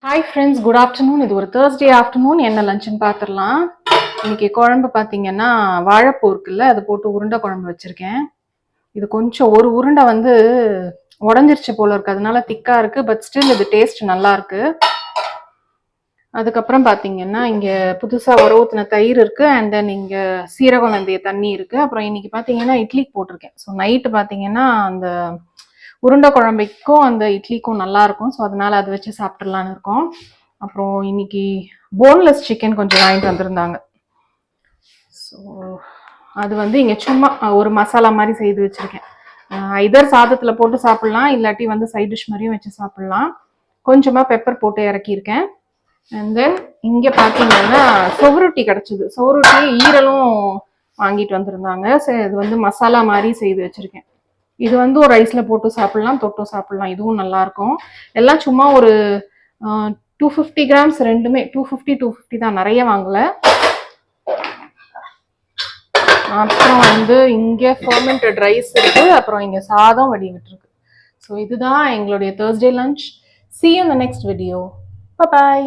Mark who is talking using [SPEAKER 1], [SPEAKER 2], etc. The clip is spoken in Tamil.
[SPEAKER 1] Hi friends, good afternoon. இது ஒரு தேர்ஸ்டே ஆஃப்டர்நூன். என்ன லஞ்சுன்னு பார்த்துடலாம். இன்னைக்கு குழம்பு பார்த்தீங்கன்னா வாழைப்பூ இருக்குல்ல, அது போட்டு உருண்டை குழம்பு வச்சுருக்கேன். இது கொஞ்சம் ஒரு உருண்டை வந்து உடஞ்சிருச்சு போல இருக்கு, அதனால திக்காக இருக்குது. பட் ஸ்டில் இது டேஸ்ட் நல்லா இருக்கு. அதுக்கப்புறம் பார்த்தீங்கன்னா இங்கே புதுசாக ஊற்றின தயிர் இருக்குது. அண்ட் தென் இங்கே சீரகம் வெந்தய தண்ணி இருக்குது. அப்புறம் இன்னைக்கு பார்த்தீங்கன்னா இட்லிக்கு போட்டிருக்கேன். ஸோ நைட்டு பார்த்தீங்கன்னா அந்த உருண்டை குழம்புக்கும் அந்த இட்லிக்கும் நல்லா இருக்கும். ஸோ அதனால அதை வச்சு சாப்பிட்றலான்னு இருக்கோம். அப்புறம் இன்னைக்கு போன்லெஸ் சிக்கன் கொஞ்சம் வாங்கிட்டு வந்திருந்தாங்க. ஸோ அது வந்து இங்கே சும்மா ஒரு மசாலா மாதிரி செய்து வச்சுருக்கேன். இதர் சாதத்தில் போட்டு சாப்பிட்லாம், இல்லாட்டி வந்து சைட் டிஷ் மாதிரியும் வச்சு சாப்பிட்லாம். கொஞ்சமாக பெப்பர் போட்டு இறக்கியிருக்கேன். அண்ட் தென் இங்கே பார்த்தீங்கன்னா சொவரொட்டி கிடச்சிது. சொவரொட்டி ஈரலும் வாங்கிட்டு வந்திருந்தாங்க. சரி, இது வந்து மசாலா மாதிரி செய்து வச்சுருக்கேன். இது வந்து ஒரு ரைஸில் போட்டு சாப்பிட்லாம், தொட்டும் சாப்பிட்லாம். இதுவும் நல்லாயிருக்கும். எல்லாம் சும்மா ஒரு 250 கிராம்ஸ், ரெண்டுமே 250 தான், நிறைய வாங்கலை. அப்புறம் வந்து இங்கே ஃபர்மெண்டட் ரைஸ் இருக்குது. அப்புறம் இங்கே சாதம் வடி விட்டுருக்கு. ஸோ இதுதான் எங்களுடைய Thursday lunch. See you in the next video. Bye bye.